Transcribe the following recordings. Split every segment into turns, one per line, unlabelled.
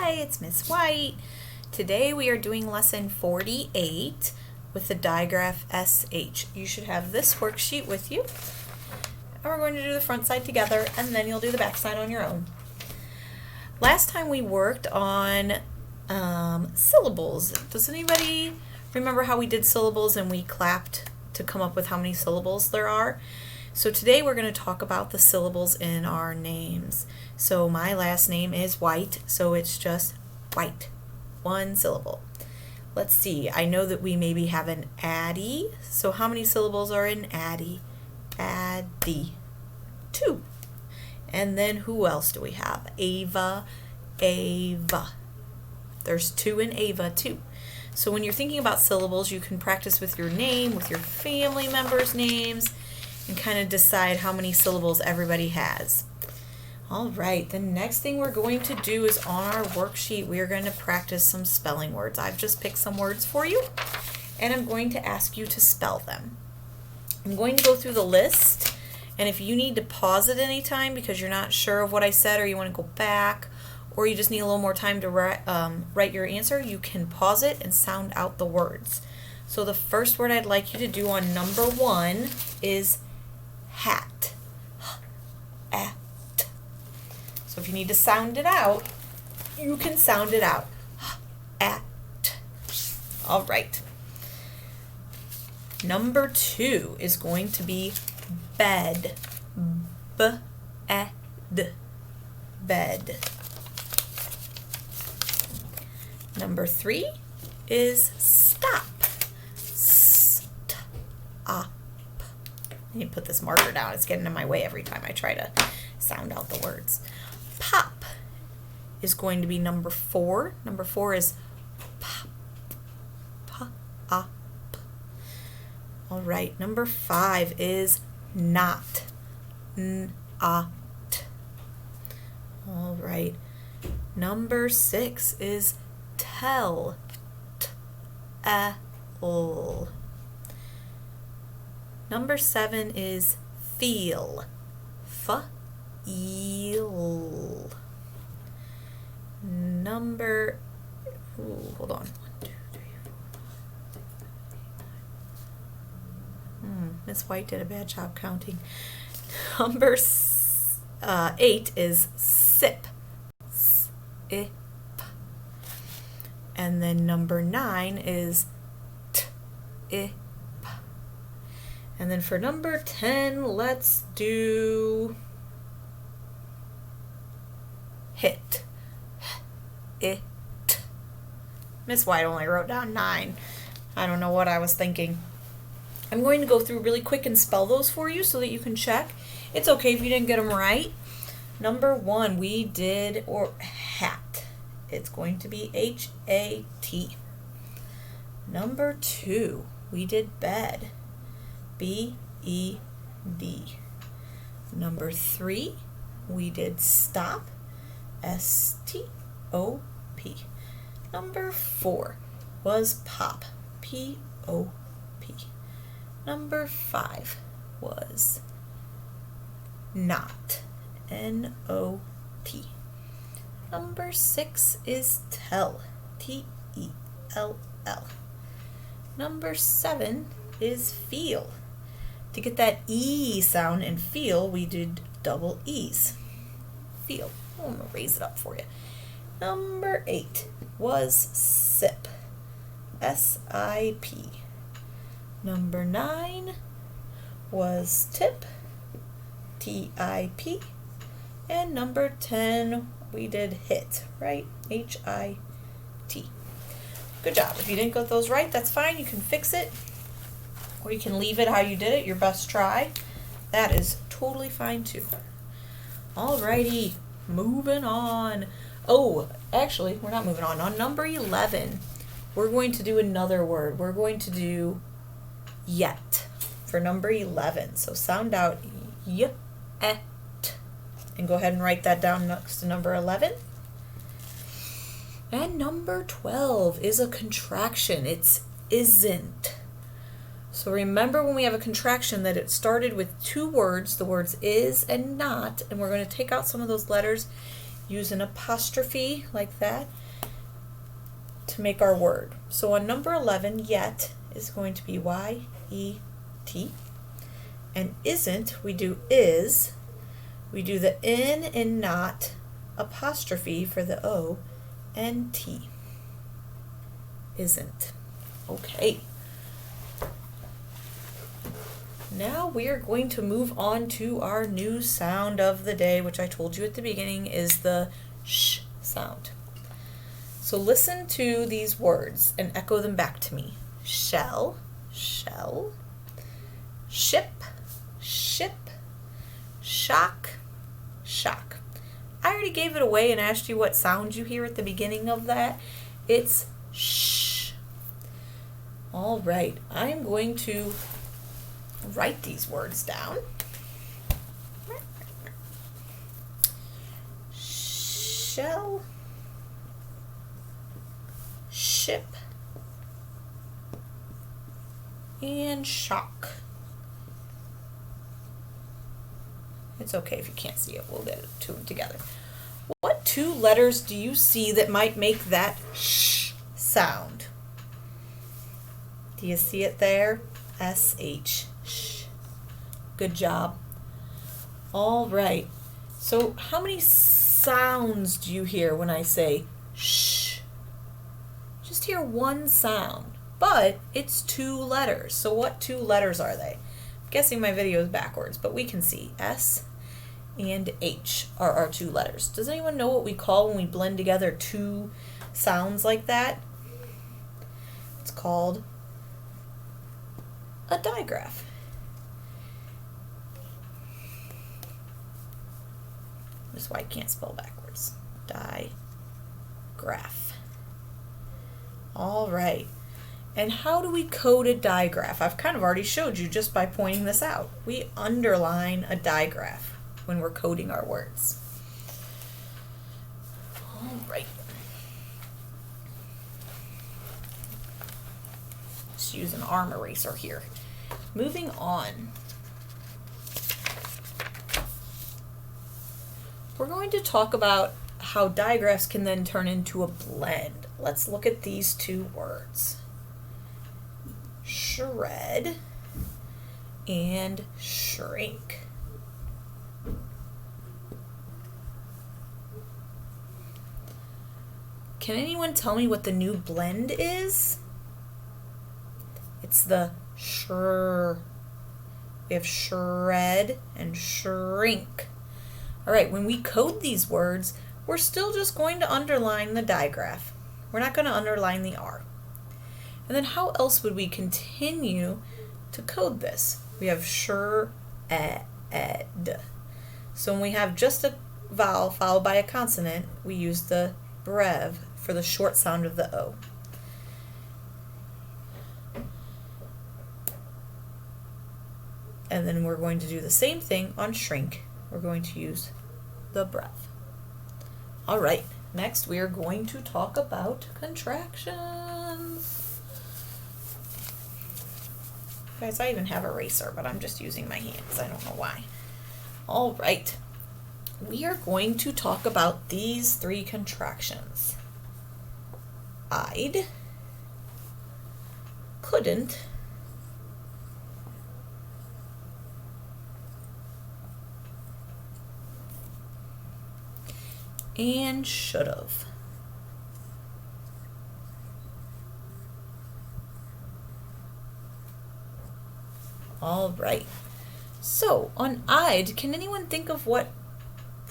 Hi, it's Miss White. Today we are doing lesson 48 with the digraph SH. You should have this worksheet with you. And we're going to do the front side together and then you'll do the back side on your own. Last time we worked on syllables. Does anybody remember how we did syllables and we clapped to come up with how many syllables there are? So today we're going to talk about the syllables in our names. So my last name is White, so it's just White. One syllable. Let's see, I know that we maybe have an Addie. So how many syllables are in Addie? Addie. 2. And then who else do we have? Ava, Ava. There's 2 in Ava too. So when you're thinking about syllables, you can practice with your name, with your family members' names, and kind of decide how many syllables everybody has. All right, the next thing we're going to do is on our worksheet, we are going to practice some spelling words. I've just picked some words for you, and I'm going to ask you to spell them. I'm going to go through the list, and if you need to pause at any time because you're not sure of what I said or you want to go back, or you just need a little more time to write your answer, you can pause it and sound out the words. So the first word I'd like you to do on number 1 is hat. At. So if you need to sound it out, you can sound it out. At. All right. Number 2 is going to be bed. B-E-D. Bed. Number 3 is stop. S-T-O-P. I need to put this marker down. It's getting in my way every time I try to sound out the words. Pop is going to be number 4. Number 4 is pop. Pop. All right. Number 5 is not. Not. All right. Number 6 is tell. T-L. Number 7 is feel. Feel. Hold on. 1, 2, 3, 4, 5, 6, 7, 8, 9. Miss White did a bad job counting. Number 8 is sip. Sip. And then number 9 is t-ip. And then for number 10, let's do hit. It. Miss White only wrote down 9. I don't know what I was thinking. I'm going to go through really quick and spell those for you so that you can check. It's okay if you didn't get them right. Number 1, we did hat. It's going to be H-A-T. Number 2, we did bed. B-E-D. Number 3, we did stop. S-T-O-P. Number 4 was pop. P-O-P. Number 5 was not. N-O-T. Number 6 is tell. T-E-L-L. Number 7 is feel. To get that E sound in feel, we did double E's. Feel. I'm going to raise it up for you. Number 8 was sip. S-I-P. Number 9 was tip. T-I-P. And number 10, we did hit, right? H-I-T. Good job. If you didn't get those right, that's fine. You can fix it. Or you can leave it how you did it, your best try. That is totally fine too. Alrighty, moving on. Oh, actually, we're not moving on. On number 11, we're going to do another word. We're going to do yet for number 11. So sound out yet. And go ahead and write that down next to number 11. And number 12 is a contraction. It's isn't. So remember when we have a contraction that it started with 2 words, the words is and not, and we're going to take out some of those letters use an apostrophe like that to make our word. So on number 11, yet is going to be Y-E-T. And isn't, we do is. We do the in and not apostrophe for the O and T. Isn't. Okay. Now we are going to move on to our new sound of the day, which I told you at the beginning is the sh sound. So listen to these words and echo them back to me. Shell, shell, ship, ship, shock, shock. I already gave it away and asked you what sound you hear at the beginning of that. It's sh. All right, I'm going to write these words down. Shell, ship, and shock. It's okay if you can't see it. We'll get two together. What two letters do you see that might make that sh sound? Do you see it there? S-H. Sh. Good job. All right. So how many sounds do you hear when I say sh? Just hear one sound, but it's two letters. So what two letters are they? I'm guessing my video is backwards, but we can see S and H are our two letters. Does anyone know what we call when we blend together two sounds like that? It's called a digraph. That's why I can't spell backwards. Digraph. All right. And how do we code a digraph? I've kind of already showed you just by pointing this out. We underline a digraph when we're coding our words. All right. Let's use an arm eraser here. Moving on. We're going to talk about how digraphs can then turn into a blend. Let's look at these two words. Shred and shrink. Can anyone tell me what the new blend is? It's the shr. We have shred and shrink. All right, when we code these words, we're still just going to underline the digraph. We're not going to underline the R. And then how else would we continue to code this? We have shred. So when we have just a vowel followed by a consonant, we use the brev for the short sound of the O. And then we're going to do the same thing on shrink. We're going to use the breath. All right, next we are going to talk about contractions. Guys, I even have an eraser, but I'm just using my hands. I don't know why. All right, we are going to talk about these three contractions. I'd, couldn't, and should've. All right. So on I'd, can anyone think of what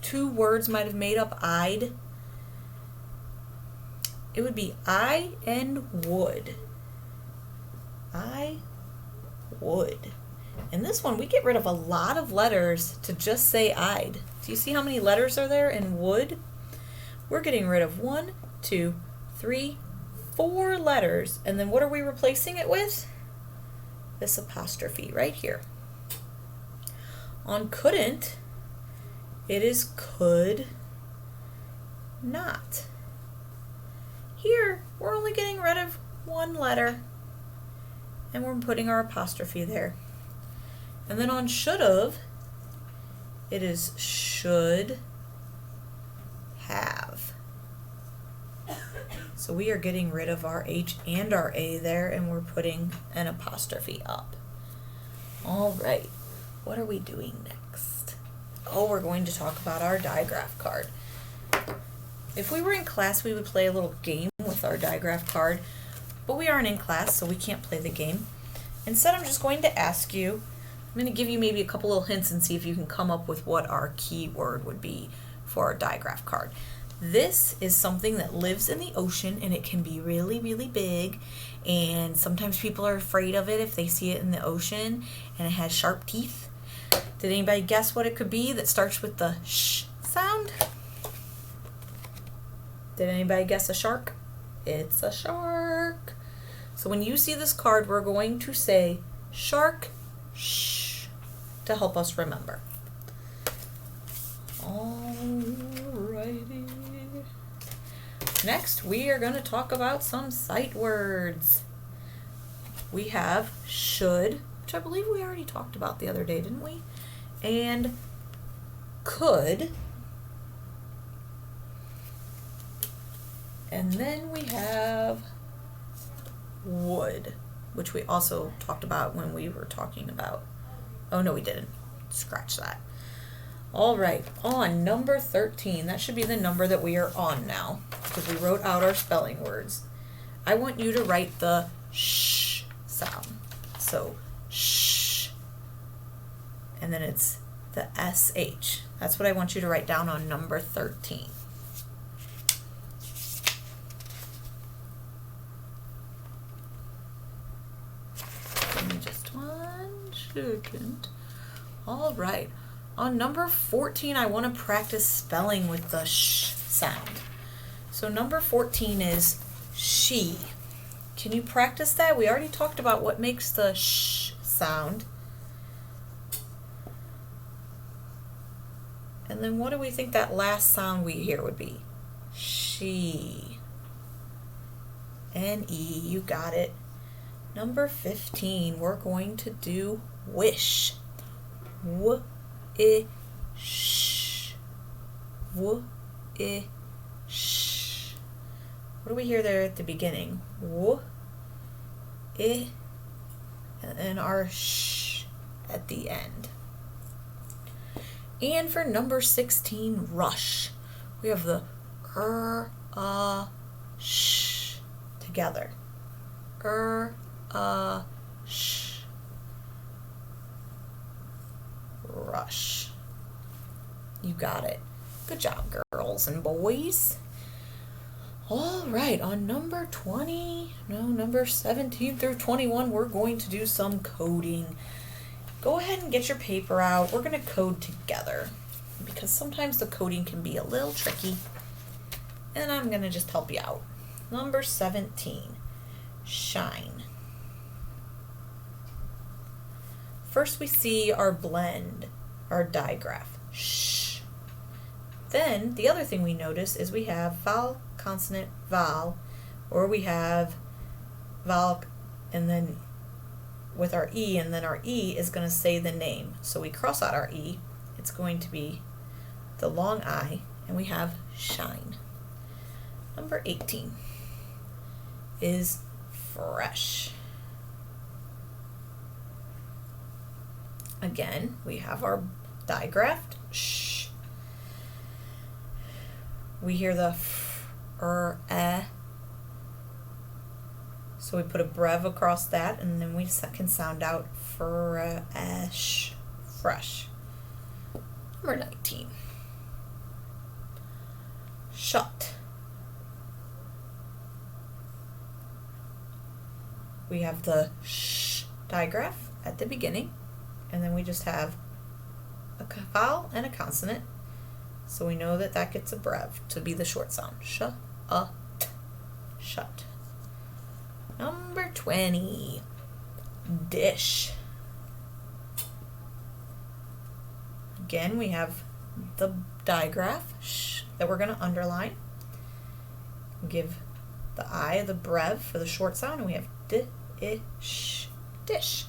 two words might have made up I'd? It would be I and would. I would. In this one, we get rid of a lot of letters to just say I'd. Do you see how many letters are there in would? We're getting rid of 1, 2, 3, 4 letters. And then what are we replacing it with? This apostrophe right here. On couldn't, it is could not. Here, we're only getting rid of 1 letter, and we're putting our apostrophe there. And then on should've, it is should So we are getting rid of our H and our A there, and we're putting an apostrophe up. All right, what are we doing next? Oh, we're going to talk about our digraph card. If we were in class, we would play a little game with our digraph card, but we aren't in class, so we can't play the game. Instead, I'm just going to ask you, I'm going to give you maybe a couple little hints and see if you can come up with what our keyword would be for our digraph card. This is something that lives in the ocean, and it can be really, really big, and sometimes people are afraid of it if they see it in the ocean, and it has sharp teeth. Did anybody guess what it could be that starts with the sh sound? Did anybody guess a shark? It's a shark. So when you see this card, we're going to say shark, shh, to help us remember. Alrighty. Next, we are going to talk about some sight words. We have should, which I believe we already talked about the other day, didn't we? And could. And then we have would, which we also talked about when we were talking about, oh no we didn't, scratch that. All right, on number 13, that should be the number that we are on now, because we wrote out our spelling words. I want you to write the sh sound. So sh, and then it's the sh. That's what I want you to write down on number 13. Give me just 1 second. All right. On number 14, I want to practice spelling with the sh sound. So number 14 is she. Can you practice that? We already talked about what makes the sh sound. And then what do we think that last sound we hear would be? She. N-E, you got it. Number 15, we're going to do wish. W-I-S-H. W-I-S-H. What do we hear there at the beginning? W-I, and our sh at the end. And for number 16, rush, we have the sh together. Sh. Rush. You got it. Good job, girls and boys. All right, on number 17 through 21, we're going to do some coding. Go ahead and get your paper out. We're going to code together because sometimes the coding can be a little tricky, and I'm going to just help you out. Number 17, shine. First we see our blend, our digraph, sh. Then the other thing we notice is we have vowel, consonant, vowel, or we have vowel and then with our E, and then our E is going to say the name. So we cross out our E, it's going to be the long I, and we have shine. Number 18 is fresh. Again, we have our digraph, sh. We hear the f, so we put a brev across that, and then we can sound out fresh, fresh. Number 19, shut. We have the sh digraph at the beginning, and then we just have a vowel and a consonant, so we know that that gets a brev to be the short sound. Shut. Shut. Number 20, dish. Again, we have the digraph sh that we're going to underline. Give the I the brev for the short sound, and we have dish, dish.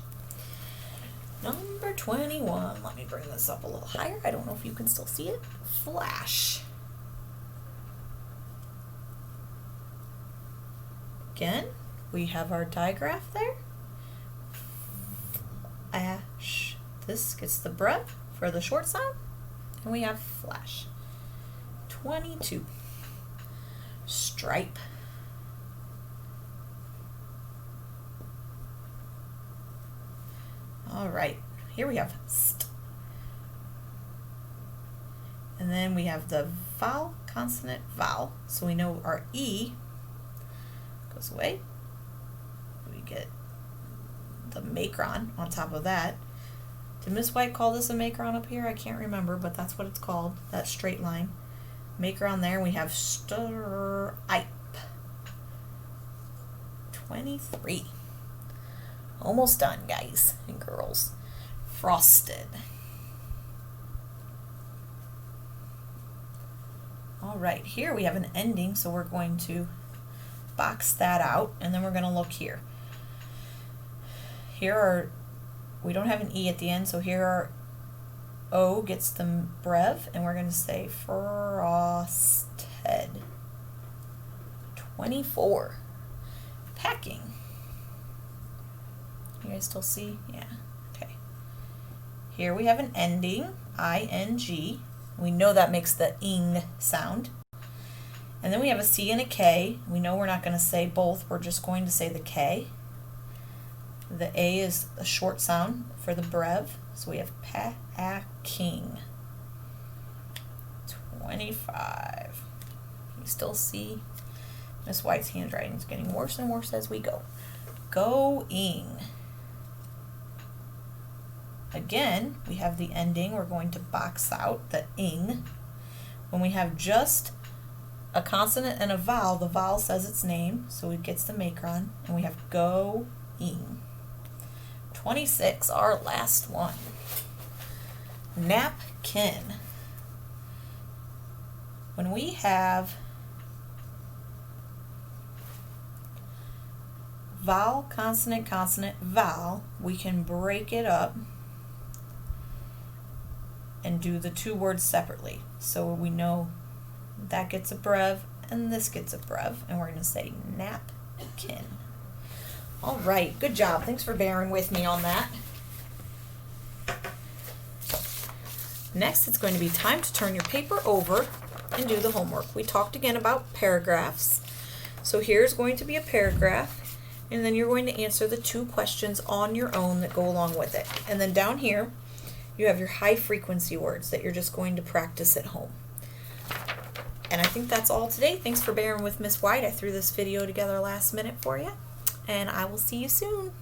Number 21, let me bring this up a little higher. I don't know if you can still see it. Flash. Again, we have our digraph there. Ash. This gets the breath for the short sound. And we have flash. 22. Stripe. All right, here we have st. And then we have the vowel, consonant, vowel. So we know our E goes away. We get the macron on top of that. Did Miss White call this a macron up here? I can't remember, but that's what it's called, that straight line. Macron there, we have stripe. 23. Almost done, guys and girls. Frosted. All right, here we have an ending, so we're going to box that out, and then we're going to look here. We don't have an E at the end, so here our O gets the brev, and we're going to say frosted. 24. Packing. You guys still see? Yeah. Okay. Here we have an ending, I-N-G. We know that makes the ing sound. And then we have a C and a K. We know we're not going to say both. We're just going to say the K. The A is a short sound for the brev. So we have packing. 25. You still see? Miss White's handwriting is getting worse and worse as we go. Going. Again, we have the ending. We're going to box out the ing. When we have just a consonant and a vowel, the vowel says its name, so it gets the macron, and we have go-ing. 26, our last one. Napkin. When we have vowel, consonant, consonant, vowel, we can break it up and do the two words separately. So we know that gets a brev and this gets a brev, and we're going to say napkin. All right, good job. Thanks for bearing with me on that. Next, it's going to be time to turn your paper over and do the homework. We talked again about paragraphs. So here's going to be a paragraph, and then you're going to answer the 2 questions on your own that go along with it. And then down here, you have your high frequency words that you're just going to practice at home. And I think that's all today. Thanks for bearing with Miss White. I threw this video together last minute for you, and I will see you soon.